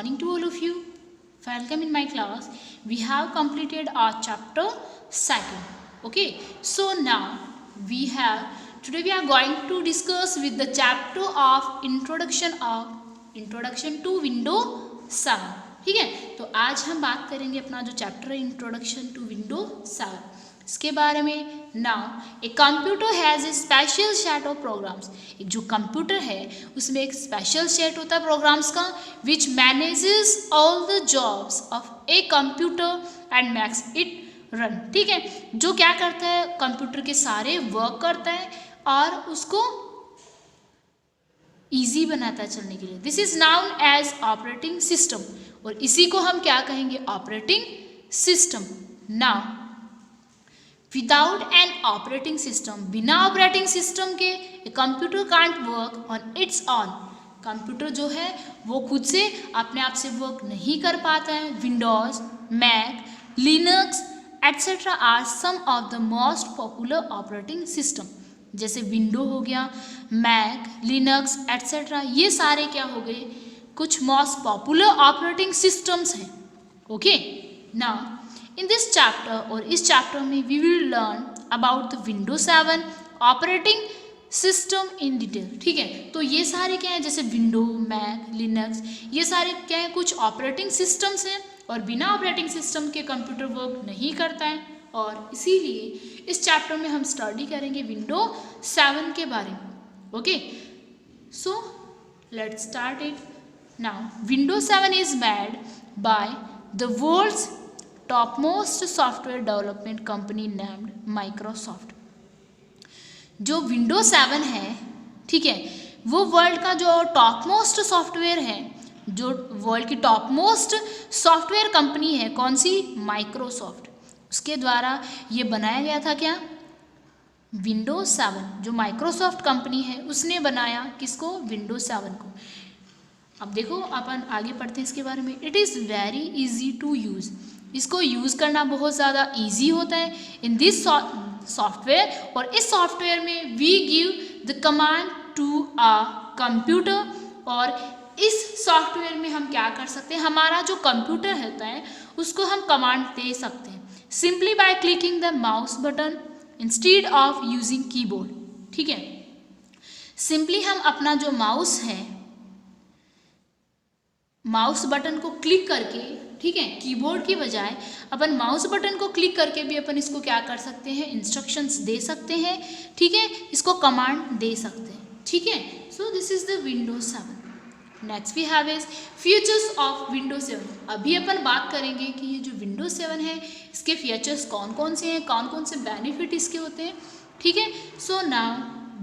morning to all of you. Welcome in my class. We have completed our chapter 2nd. Okay, so now today we are going to discuss with the chapter of introduction to Windows 7. ठीक है, तो आज हम बात करेंगे अपना जो chapter है इंट्रोडक्शन टू विंडोज 7 इसके बारे में. Now a computer has a special set of programs. एक जो कंप्यूटर है उसमें एक स्पेशल सेट होता है प्रोग्राम्स का which manages all the jobs of a computer and makes it run. ठीक है, जो क्या करता है कंप्यूटर के सारे वर्क करता है और उसको ईजी बनाता है चलने के लिए. This is known as operating system और इसी को हम क्या कहेंगे operating system. Now without an operating system, बिना ऑपरेटिंग सिस्टम के computer can't work on its own. Computer जो है वो खुद से अपने आप से वर्क नहीं कर पाता है. Windows, Mac, Linux etcetera are some of the most popular operating system. जैसे विंडो हो गया, मैक, लिनक्स एट्सेट्रा, ये सारे क्या हो गए कुछ मोस्ट पॉपुलर ऑपरेटिंग सिस्टम्स हैं. Okay, now in this chapter और इस चैप्टर में we will learn about the Windows 7 operating system in detail. ठीक है, तो ये सारे क्या हैं जैसे विंडो, मैक, लिनक्स, ये सारे क्या हैं कुछ ऑपरेटिंग सिस्टम्स हैं और बिना ऑपरेटिंग सिस्टम के कंप्यूटर वर्क नहीं करता है. और इसीलिए इस चैप्टर में हम स्टडी करेंगे विंडोज 7 के बारे में. Okay, so let's start it. Now Windows 7 is made by the world's topmost software development company named Microsoft. जो विंडोज 7 है, ठीक है, वो वर्ल्ड का जो टॉपमोस्ट सॉफ्टवेयर है, जो वर्ल्ड की टॉपमोस्ट सॉफ्टवेयर कंपनी है कौन सी, माइक्रोसॉफ्ट. उसके द्वारा ये बनाया गया था क्या, विंडोज 7. जो माइक्रोसॉफ्ट कंपनी है उसने बनाया किसको, विंडोज 7 को. अब देखो अपन आगे पढ़ते हैं इसके बारे में. It is very easy to use. इसको यूज़ करना बहुत ज़्यादा इजी होता है इन दिस सॉफ्टवेयर. और इस सॉफ्टवेयर में we give the command to a computer. और इस सॉफ्टवेयर में हम क्या कर सकते हैं, हमारा जो कंप्यूटर होता है उसको हम कमांड दे सकते हैं simply by clicking the mouse button instead of using keyboard. ठीक है, सिंपली हम अपना जो माउस है, माउस बटन को क्लिक करके, ठीक है, कीबोर्ड की बजाय अपन माउस बटन को क्लिक करके भी अपन इसको क्या कर सकते हैं, इंस्ट्रक्शंस दे सकते हैं. ठीक है, इसको कमांड दे सकते हैं. ठीक है, so this is the Windows 7. Next we have is features of Windows 7. अभी अपन बात करेंगे कि ये जो विंडोज 7 है इसके फीचर्स कौन कौन से हैं, कौन कौन से बेनिफिट इसके होते हैं. ठीक है, so now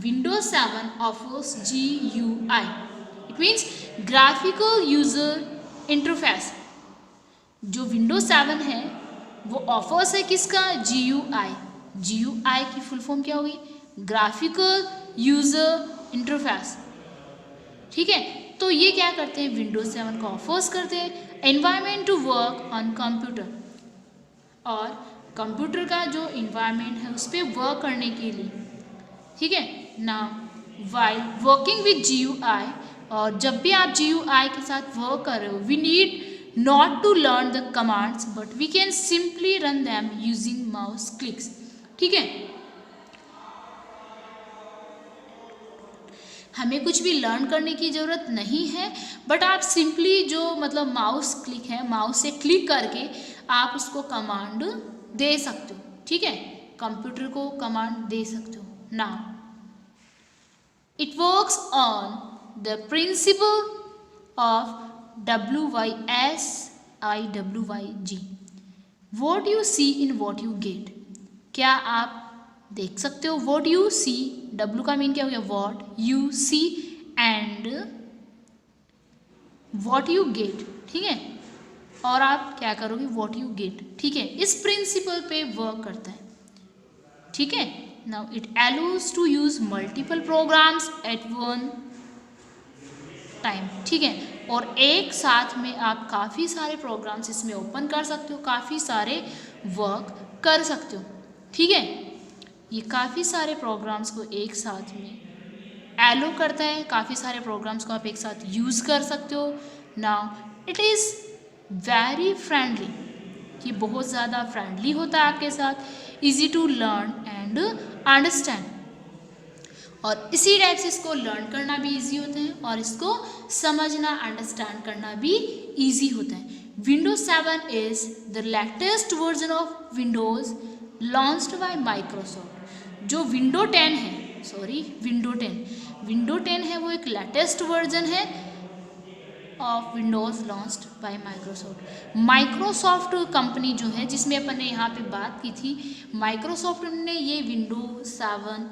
Windows 7 offers GUI. It means graphical user interface. जो विंडोज 7 है वो ऑफर्स है किसका, GUI. GUI की फुल फॉर्म क्या होगी, ग्राफिकल यूजर इंटरफेस. ठीक है, तो ये क्या करते हैं, विंडोज 7 को ऑफर्स करते हैं environment to work on computer. और कंप्यूटर का जो इन्वायरमेंट है उस पर वर्क करने के लिए. ठीक है, now while working with GUI, और जब भी आप GUI के साथ वर्क कर रहे हो, we need not to learn the commands but we can simply run them using mouse clicks. ठीक है, हमें कुछ भी लर्न करने की ज़रूरत नहीं है बट आप सिंपली जो मतलब माउस क्लिक है, माउस से क्लिक करके आप उसको कमांड दे सकते हो. ठीक है, कंप्यूटर को कमांड दे सकते हो. Now it works on the principle of WYSIWYG. What you see in what you get. क्या आप देख सकते हो, वॉट यू सी, W का मीन क्या हो गया, what you see and what you get. ठीक है, और आप क्या करोगे, वॉट यू गेट. ठीक है, इस प्रिंसिपल पे वर्क करता है. ठीक है, now it allows to use multiple programs at one time. ठीक है, और एक साथ में आप काफ़ी सारे प्रोग्राम्स इसमें ओपन कर सकते हो, काफ़ी सारे वर्क कर सकते हो. ठीक है, ये काफ़ी सारे प्रोग्राम्स को एक साथ में एलो करता है, काफ़ी सारे प्रोग्राम्स को आप एक साथ यूज़ कर सकते हो. Now it is very friendly, ये बहुत ज़्यादा फ्रेंडली होता है आपके साथ, easy to learn and understand, और इसी टाइप से इसको लर्न करना भी ईजी होता है और इसको समझना अंडरस्टैंड करना भी ईजी होता है। Windows 7 is the latest version of Windows launched by Microsoft. जो विंडो 10 है वो एक लेटेस्ट वर्जन है of Windows launched by Microsoft. Microsoft company जो है जिसमें अपन ने यहाँ पे बात की थी, माइक्रोसॉफ्ट ने ये विंडोज 7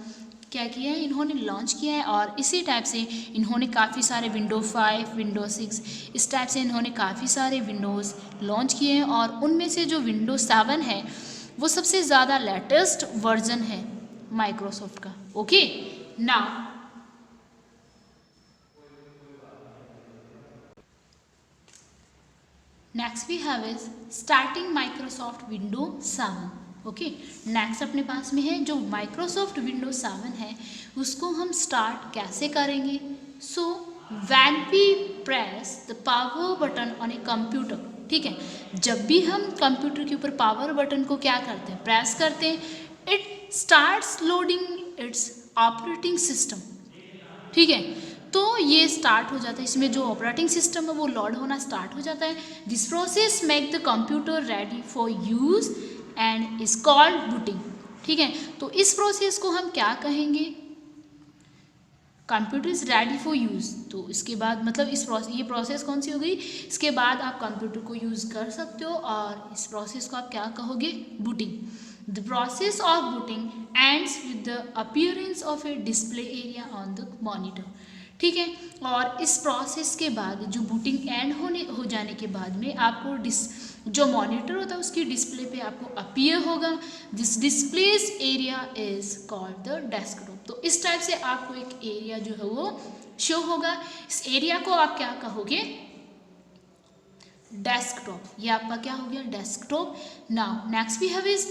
क्या किया है, इन्होंने लॉन्च किया है, और इसी टाइप से इन्होंने काफ़ी सारे विंडो 5, विंडो 6 इस टाइप से इन्होंने काफ़ी सारे विंडोज़ लॉन्च किए हैं, और उनमें से जो विंडो 7 है वो सबसे ज़्यादा लेटेस्ट वर्जन है माइक्रोसॉफ्ट का। Okay, now next we have is starting Microsoft window 7। Okay, next अपने पास में है जो माइक्रोसॉफ्ट विंडो 7 है उसको हम स्टार्ट कैसे करेंगे। So when we press the power button on a computer, ठीक है, जब भी हम कंप्यूटर के ऊपर पावर बटन को क्या करते हैं, प्रेस करते हैं, it starts loading it's operating system, ठीक है, तो ये स्टार्ट हो जाता है, इसमें जो ऑपरेटिंग सिस्टम है वो लोड होना स्टार्ट हो जाता है। This process make the computer ready for use and is called booting, ठीक है, तो इस प्रोसेस को हम क्या कहेंगे, computer is ready for use, तो इसके बाद मतलब ये प्रोसेस कौन सी हो गई, इसके बाद आप कंप्यूटर को यूज़ कर सकते हो, और इस प्रोसेस को आप क्या कहोगे, booting. The process of booting ends with the appearance of A display area on the monitor, ठीक है, और इस प्रोसेस के बाद जो बूटिंग एंड हो जाने के बाद में आपको जो मॉनिटर होता है उसकी डिस्प्ले पे आपको अपीयर होगा। This displace area is called the desktop, तो इस टाइप से आपको एक एरिया जो है वो शो होगा, इस एरिया को आप क्या कहोगे, डेस्कटॉप, ये आपका क्या हो गया, desktop. Now next we have is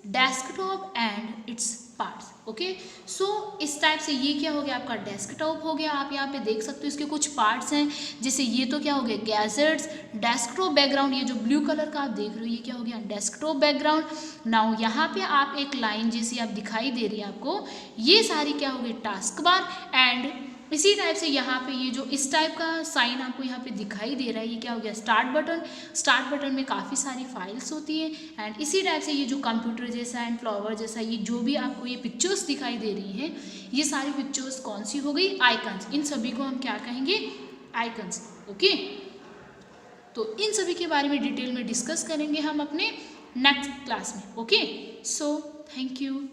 desktop and its parts. Okay, so इस टाइप से ये क्या हो गया, आपका डेस्कटॉप हो गया। आप यहाँ पे देख सकते हो इसके कुछ पार्ट्स हैं, जैसे ये तो क्या हो गया, गैजेट्स, डेस्कटॉप बैकग्राउंड, ये जो ब्लू कलर का आप देख रहे हो ये क्या हो गया, डेस्कटॉप बैकग्राउंड। नाउ यहाँ पे आप एक लाइन जैसी आप दिखाई दे रही है आपको, ये सारी क्या हो गई, टास्क बार, एंड इसी टाइप से यहाँ पे ये जो इस टाइप का साइन आपको यहाँ पे दिखाई दे रहा है, ये क्या हो गया, स्टार्ट बटन। स्टार्ट बटन में काफ़ी सारी फाइल्स होती है, एंड इसी टाइप से ये जो कंप्यूटर जैसा एंड फ्लावर जैसा ये जो भी आपको ये पिक्चर्स दिखाई दे रही हैं, ये सारी पिक्चर्स कौन सी हो गई, आइकन्स। इन सभी को हम क्या कहेंगे, आइकन्स। ओके, तो इन सभी के बारे में डिटेल में डिस्कस करेंगे हम अपने नेक्स्ट क्लास में। Okay, so thank you.